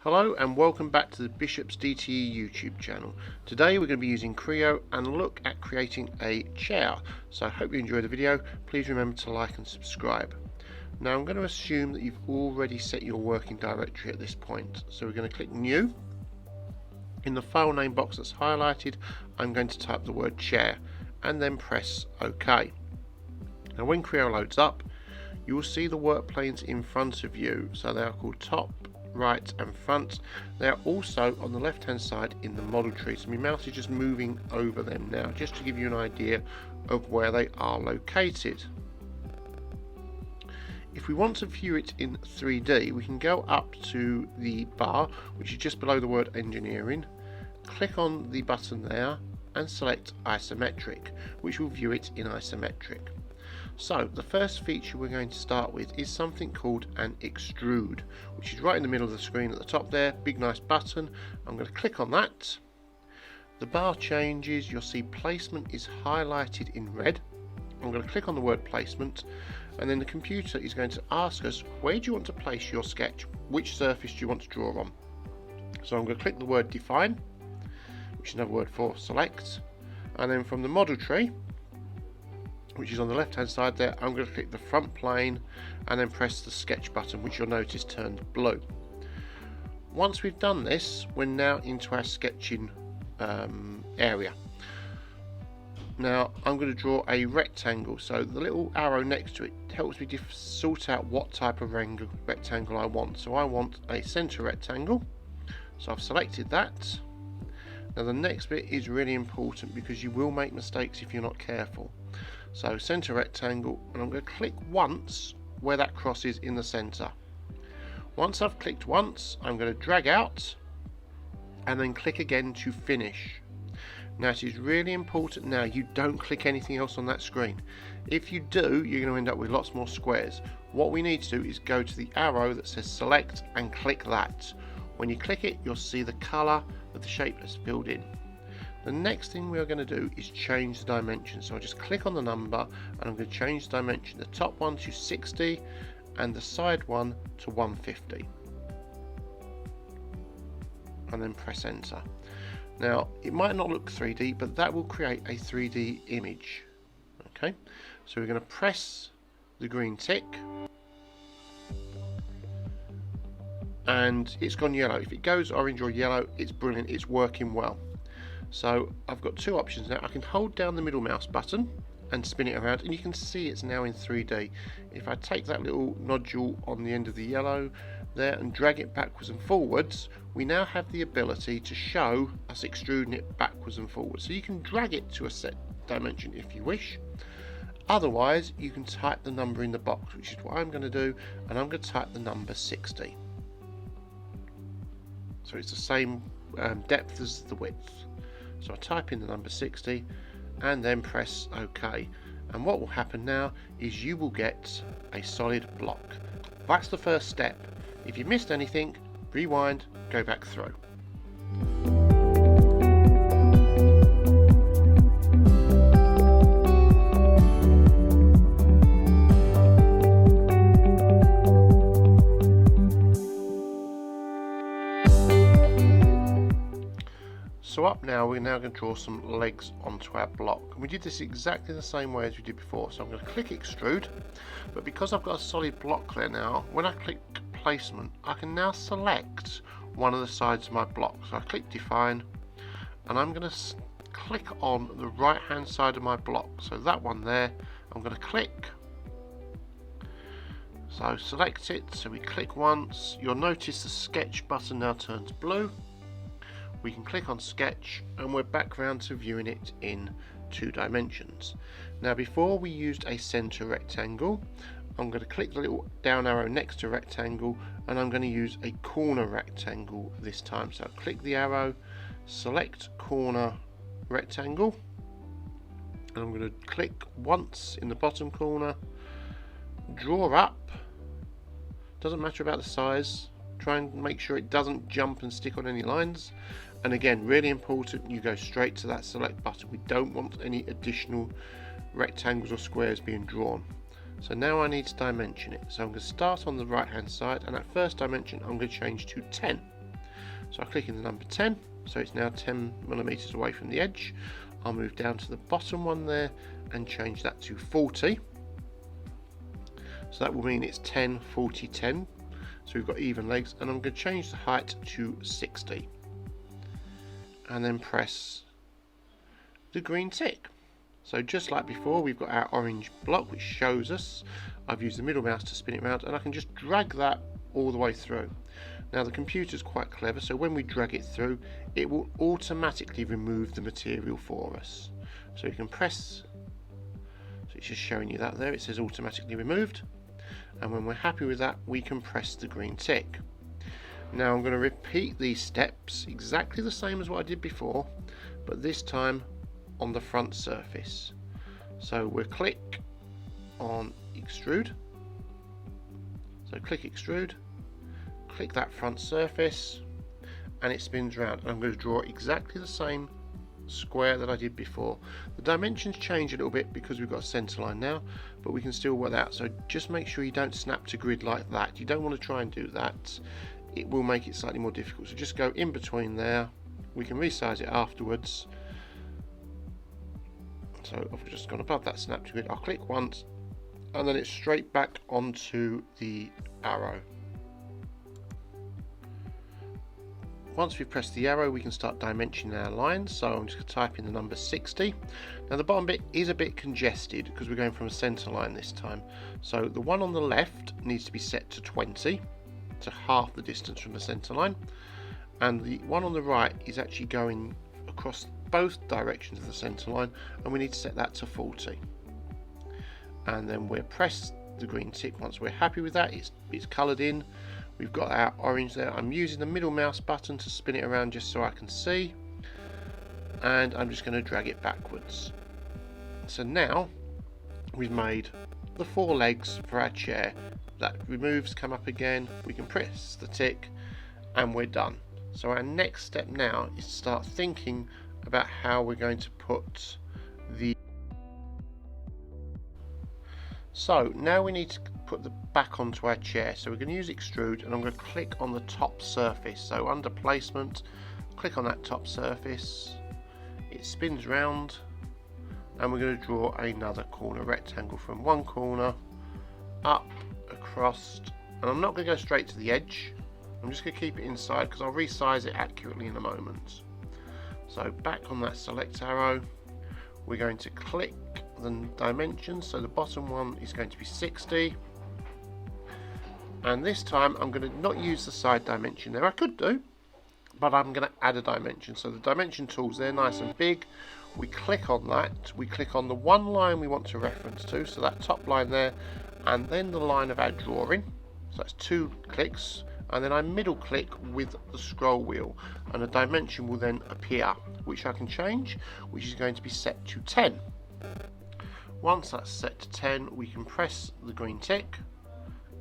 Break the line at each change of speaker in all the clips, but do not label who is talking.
Hello and welcome back to the Bishop's DTE YouTube channel. Today we're going to be using Creo and look at creating a chair. So I hope you enjoy the video. Please remember to like and subscribe. Now I'm going to assume that you've already set your working directory at this point. So we're going to click New. In the file name box that's highlighted, I'm going to type the word chair and then press OK. Now when Creo loads up, you will see the work planes in front of you. So they are called top, right and front. They are also on the left hand side in the model tree, so my mouse is just moving over them now just to give you an idea of where they are located. If we want to view it in 3D, we can go up to the bar which is just below the word engineering, click on the button there and select isometric, which will view it in isometric. So the first feature we're going to start with is something called an extrude, which is right in the middle of the screen at the top there, big nice button. I'm going to click on that. The bar changes, you'll see placement is highlighted in red. I'm going to click on the word placement and then the computer is going to ask us, where do you want to place your sketch? Which surface do you want to draw on? So I'm going to click the word define, which is another word for select, and then from the model tree, which is on the left hand side there, I'm going to click the front plane and then press the sketch button, which you'll notice turned blue. Once we've done this, we're now into our sketching area. Now I'm going to draw a rectangle, so the little arrow next to it helps me sort out what type of rectangle I want. So I want a center rectangle, so I've selected that. Now the next bit is really important because you will make mistakes if you're not careful. So center rectangle, and I'm going to click once where that crosses in the center. Once I've clicked once, I'm going to drag out and then click again to finish. Now it is really important now you don't click anything else on that screen. If you do, you're going to end up with lots more squares. What we need to do is go to the arrow that says select and click that. When you click it, you'll see the color of the shape that's filled in. The next thing we're going to do is change the dimension. So I'll just click on the number and I'm going to change the dimension, the top one to 60 and the side one to 150. And then press enter. Now it might not look 3D, but that will create a 3D image. Okay, so we're going to press the green tick and it's gone yellow. If it goes orange or yellow, it's brilliant, it's working well. So I've got two options now. I can hold down the middle mouse button and spin it around and you can see it's now in 3D. If I take that little nodule on the end of the yellow there and drag it backwards and forwards, we now have the ability to show us extruding it backwards and forwards. So you can drag it to a set dimension if you wish. Otherwise you can type the number in the box, which is what I'm going to do, and I'm going to type the number 60. So it's the same depth as the width. So I type in the number 60 and then press OK, and what will happen now is you will get a solid block. That's the first step. If you missed anything, rewind, go back through. So up now, we're now going to draw some legs onto our block. And we did this exactly the same way as we did before. So I'm going to click extrude, but because I've got a solid block there now, when I click placement, I can now select one of the sides of my block. So I click define, and I'm going to click on the right hand side of my block. So that one there, I'm going to click. So select it, so we click once. You'll notice the sketch button now turns blue. We can click on sketch and we're back round to viewing it in 2 dimensions. Now before we used a center rectangle, I'm going to click the little down arrow next to rectangle and I'm going to use a corner rectangle this time. So click the arrow, select corner rectangle, and I'm going to click once in the bottom corner, draw up, doesn't matter about the size, try and make sure it doesn't jump and stick on any lines. And again, really important, you go straight to that select button. We don't want any additional rectangles or squares being drawn. So now I need to dimension it. So I'm going to start on the right hand side, and at first dimension I'm going to change to 10. So I click in the number 10, so it's now 10 millimeters away from the edge. I'll move down to the bottom one there and change that to 40. So that will mean it's 10, 40, 10. So we've got even legs, and I'm going to change the height to 60. And then press the green tick. So just like before, we've got our orange block which shows us. I've used the middle mouse to spin it around, and I can just drag that all the way through. Now the computer's quite clever, so when we drag it through, it will automatically remove the material for us. So you can press, so it's just showing you that there, it says automatically removed. And when we're happy with that, we can press the green tick. Now I'm going to repeat these steps exactly the same as what I did before, but this time on the front surface. So we'll click on extrude. So click extrude, click that front surface, and it spins around. And I'm going to draw exactly the same square that I did before. The dimensions change a little bit because we've got a center line now, but we can still work that out. So just make sure you don't snap to grid like that. You don't want to try and do that. It will make it slightly more difficult. So just go in between there. We can resize it afterwards. So I've just gone above that snap to grid. I'll click once, and then it's straight back onto the arrow. Once we've pressed the arrow, we can start dimensioning our lines. So I'm just going to type in the number 60. Now the bottom bit is a bit congested because we're going from a center line this time. So the one on the left needs to be set to 20, to half the distance from the center line. And the one on the right is actually going across both directions of the center line, and we need to set that to 40. And then we'll press the green tick once we're happy with that. It's coloured in. We've got our orange there. I'm using the middle mouse button to spin it around just so I can see, and I'm just going to drag it backwards. So now we've made the 4 legs for our chair. That removes, come up again, we can press the tick, and we're done. So our next step now is to start thinking about how we're going to put the... So now we need to put the back onto our chair. So we're going to use extrude, and I'm going to click on the top surface. So under placement, click on that top surface. It spins round, and we're going to draw another corner rectangle from one corner up, across, and I'm not going to go straight to the edge. I'm just going to keep it inside because I'll resize it accurately in a moment. So back on that select arrow, we're going to click the dimensions. So the bottom one is going to be 60, and this time I'm going to not use the side dimension there. I could do, but I'm going to add a dimension. So the dimension tools, they're nice and big. We click on that, we click on the one line we want to reference to, so that top line there, and then the line of our drawing. So that's 2 clicks, and then I middle click with the scroll wheel, and a dimension will then appear, which I can change, which is going to be set to 10. Once that's set to 10, we can press the green tick,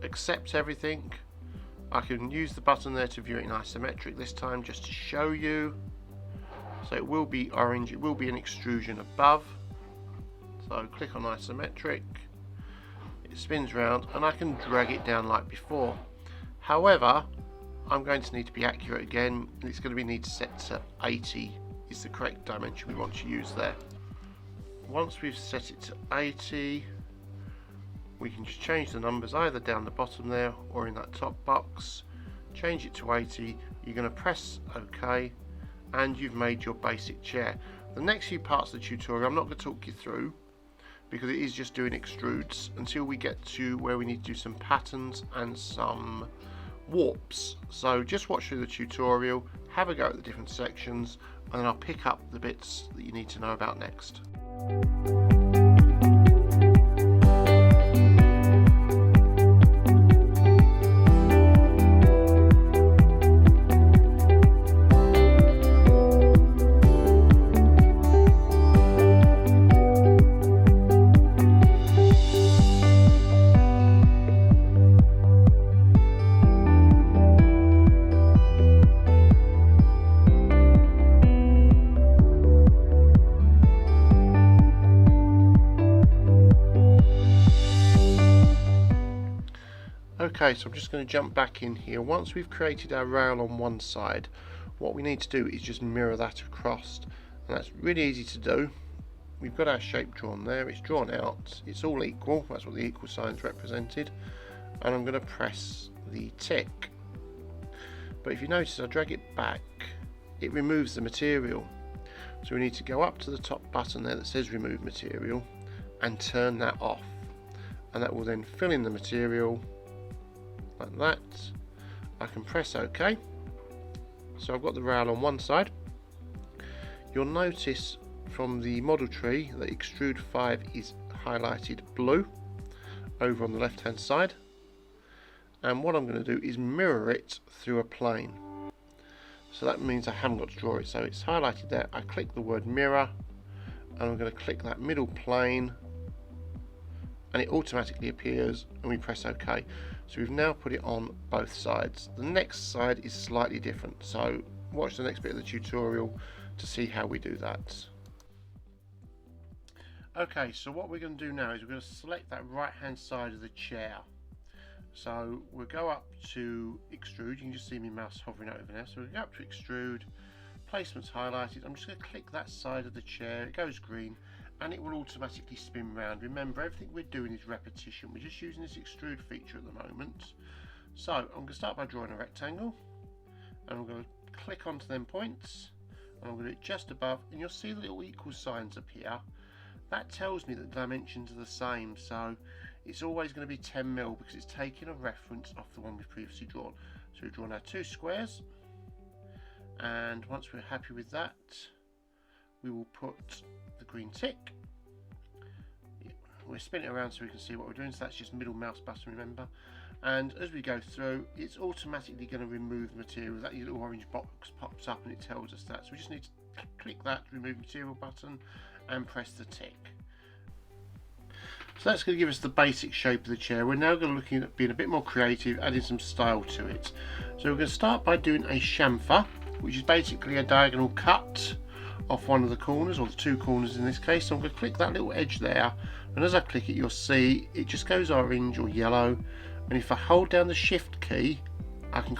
accept everything. I can use the button there to view it in isometric this time just to show you. So it will be orange, it will be an extrusion above. So click on isometric, it spins round, and I can drag it down like before. However, I'm going to need to be accurate again, and it's going to be need to set to 80 is the correct dimension we want to use there. Once we've set it to 80, we can just change the numbers either down the bottom there or in that top box. Change it to 80, you're going to press OK, and you've made your basic chair. The next few parts of the tutorial I'm not going to talk you through because it is just doing extrudes until we get to where we need to do some patterns and some warps. So just watch through the tutorial, have a go at the different sections, and then I'll pick up the bits that you need to know about next. Okay, so I'm just going to jump back in here. Once we've created our rail on one side, What we need to do is just mirror that across, and that's really easy to do. We've got our shape drawn there, it's drawn out, it's all equal, that's what the equal sign's represented, and I'm going to press the tick. But if you notice, I drag it back, it removes the material. So we need to go up to the top button there that says remove material and turn that off, and that will then fill in the material like that. I can press OK. So I've got the rail on one side. You'll notice from the model tree that extrude 5 is highlighted blue over on the left hand side, and what I'm going to do is mirror it through a plane. So that means I haven't got to draw it, so it's highlighted there. I click the word mirror and I'm going to click that middle plane, and it automatically appears, and we press OK. So we've now put it on both sides. The next side is slightly different, so watch the next bit of the tutorial to see how we do that. Okay, so what we're going to do now is we're going to select that right hand side of the chair. So we'll go up to extrude. You can just see my mouse hovering over there. So we'll go up to extrude, placement's highlighted. I'm just going to click that side of the chair, it goes green, and it will automatically spin round. Remember, everything we're doing is repetition. We're just using this extrude feature at the moment. So I'm going to start by drawing a rectangle, and I'm going to click onto them points, and I'm going to do it just above, and you'll see the little equal signs appear. That tells me that the dimensions are the same, so it's always going to be 10mm because it's taking a reference off the one we've previously drawn. So we've drawn our two squares, and once we're happy with that, we will put the green tick. We'll spin it around so we can see what we're doing. So that's just middle mouse button, remember. And as we go through, it's automatically going to remove the material. That little orange box pops up and it tells us that. So we just need to click that remove material button and press the tick. So that's going to give us the basic shape of the chair. We're now going to look at being a bit more creative, adding some style to it. So we're going to start by doing a chamfer, which is basically a diagonal cut off one of the corners, or the two corners in this case. So I'm going to click that little edge there, and as I click it, you'll see it just goes orange or yellow. And if I hold down the shift key, I can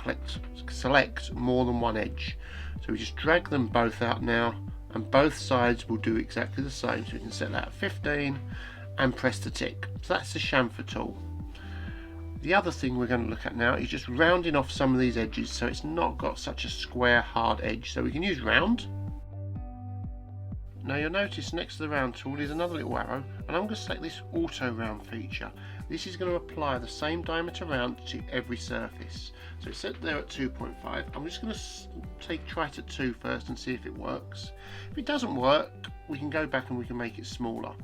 select more than one edge. So we just drag them both out now, and both sides will do exactly the same. So we can set that at 15 and press the tick. So that's the chamfer tool. The other thing we're going to look at now is just rounding off some of these edges so it's not got such a square hard edge. So we can use round. Now you'll notice next to the round tool is another little arrow, and I'm going to select this auto round feature. This is going to apply the same diameter round to every surface. So it's set there at 2.5. I'm just going to try it at 2 first and see if it works. If it doesn't work, we can go back and we can make it smaller.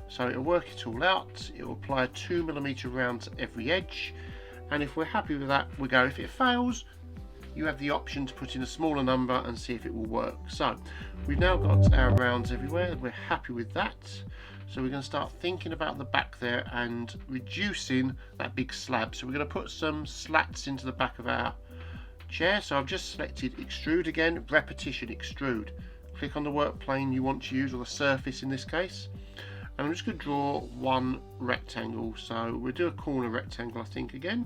So it'll work it all out, it'll apply a 2mm round to every edge, and if we're happy with that, we go. If it fails, you have the option to put in a smaller number and see if it will work. So we've now got our rounds everywhere, we're happy with that. So we're going to start thinking about the back there and reducing that big slab. So we're going to put some slats into the back of our chair. So I've just selected extrude again, repetition, extrude. Click on the work plane you want to use, or the surface in this case. And I'm just going to draw one rectangle. So we'll do a corner rectangle, I think, again.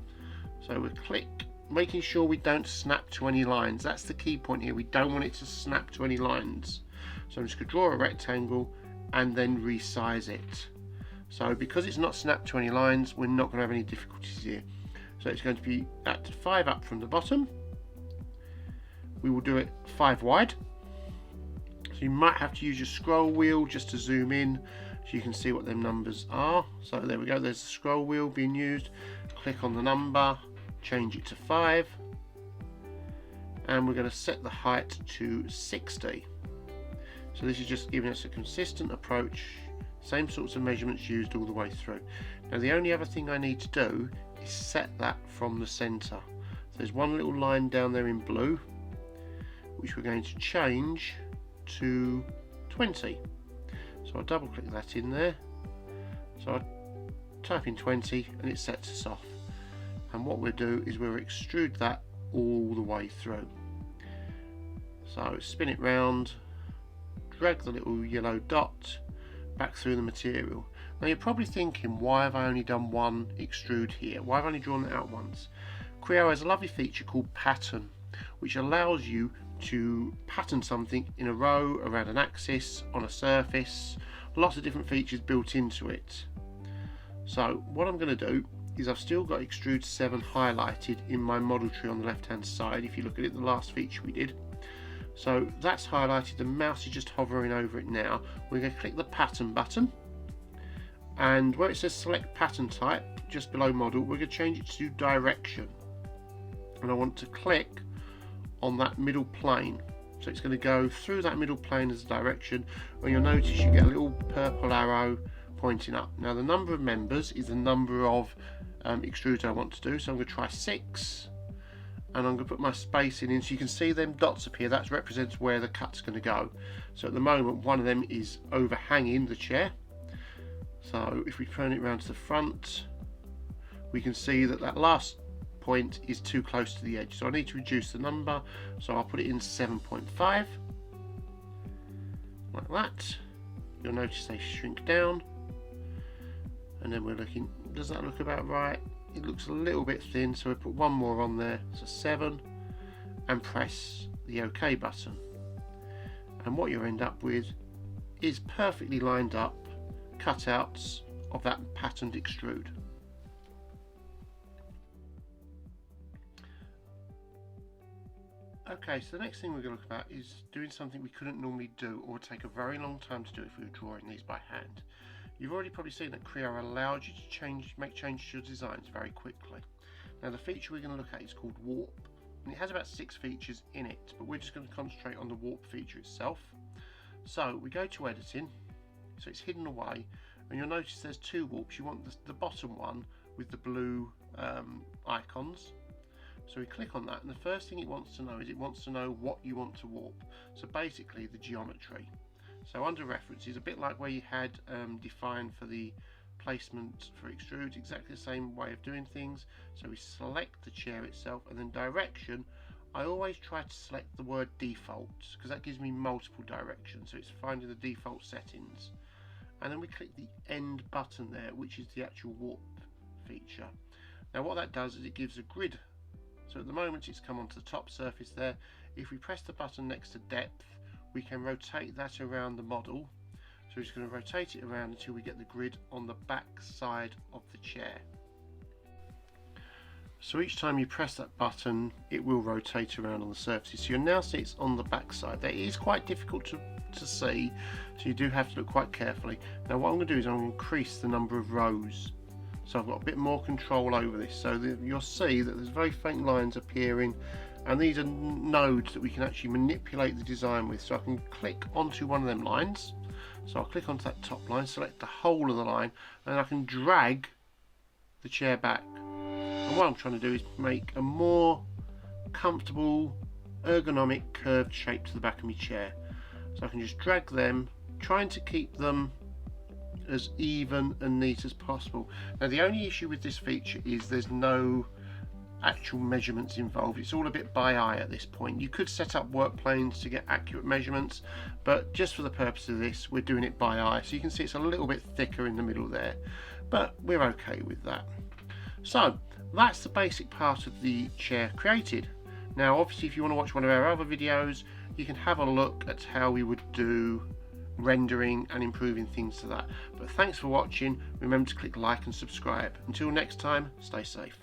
So we'll click, making sure we don't snap to any lines. That's the key point here. We don't want it to snap to any lines. So I'm just going to draw a rectangle and then resize it. So because it's not snapped to any lines, we're not going to have any difficulties here. So it's going to be at 5 up from the bottom. We will do it 5 wide. So you might have to use your scroll wheel just to zoom in so you can see what them numbers are. So there we go, there's the scroll wheel being used. Click on the number, change it to 5, and we're going to set the height to 60. So this is just giving us a consistent approach, same sorts of measurements used all the way through. Now the only other thing I need to do is set that from the center. So there's one little line down there in blue, which we're going to change to 20. So I'll double click that in there. So I type in 20 and it sets us off. And what we'll do is we'll extrude that all the way through. So spin it round, drag the little yellow dot back through the material. Now you're probably thinking, why have I only done one extrude here? Why have I only drawn it out once? Creo has a lovely feature called pattern, which allows you to pattern something in a row, around an axis, on a surface. Lots of different features built into it. So what I'm going to do is I've still got Extrude 7 highlighted in my model tree on the left hand side. If you look at it, the last feature we did. So that's highlighted, the mouse is just hovering over it now. We're going to click the pattern button, and where it says select pattern type just below model, we're going to change it to direction, and I want to click on that middle plane. So it's going to go through that middle plane as a direction, and you'll notice you get a little purple arrow pointing up. Now the number of members is the number of extrudes I want to do, so I'm going to try 6, and I'm going to put my spacing in so you can see them dots appear. That represents where the cut's going to go. So at the moment one of them is overhanging the chair, so if we turn it around to the front, we can see that that last point is too close to the edge, so I need to reduce the number, so I'll put it in 7.5 like that. You'll notice they shrink down, and then we're looking, does that look about right? It looks a little bit thin, so we put one more on there, so 7, and press the OK button, and what you'll end up with is perfectly lined up cutouts of that patterned extrude. Okay, so the next thing we're going to look at is doing something we couldn't normally do, or would take a very long time to do if we were drawing these by hand. You've already probably seen that Creo allows you to make changes to your designs very quickly. Now the feature we're going to look at is called Warp, and it has about 6 features in it, but we're just going to concentrate on the Warp feature itself. So we go to editing, so it's hidden away, and you'll notice there's 2 warps. You want the bottom one with the blue icons. So we click on that, and the first thing it wants to know is it wants to know what you want to warp. So basically the geometry. So under references, a bit like where you had defined for the placement for extrudes, exactly the same way of doing things. So we select the chair itself, and then direction, I always try to select the word default, because that gives me multiple directions, so it's finding the default settings. And then we click the end button there, which is the actual warp feature. Now what that does is it gives a grid. So at the moment it's come onto the top surface there. If we press the button next to depth, we can rotate that around the model. So we're just going to rotate it around until we get the grid on the back side of the chair. So each time you press that button, it will rotate around on the surfaces. So you'll now see it's on the back side. That is quite difficult to see, so you do have to look quite carefully. Now what I'm going to do is I'm going to increase the number of rows, so I've got a bit more control over this. So you'll see that there's very faint lines appearing, and these are nodes that we can actually manipulate the design with. So I can click onto one of them lines. So I'll click onto that top line, select the whole of the line, and I can drag the chair back. And what I'm trying to do is make a more comfortable, ergonomic, curved shape to the back of my chair. So I can just drag them, trying to keep them as even and neat as possible. Now the only issue with this feature is there's no actual measurements involved. It's all a bit by eye at this point. You could set up work planes to get accurate measurements, but just for the purpose of this, we're doing it by eye. So you can see it's a little bit thicker in the middle there, but we're okay with that. So that's the basic part of the chair created. Now obviously if you want to watch one of our other videos, you can have a look at how we would do rendering and improving things to that. But thanks for watching. Remember to click like and subscribe. Until next time, stay safe.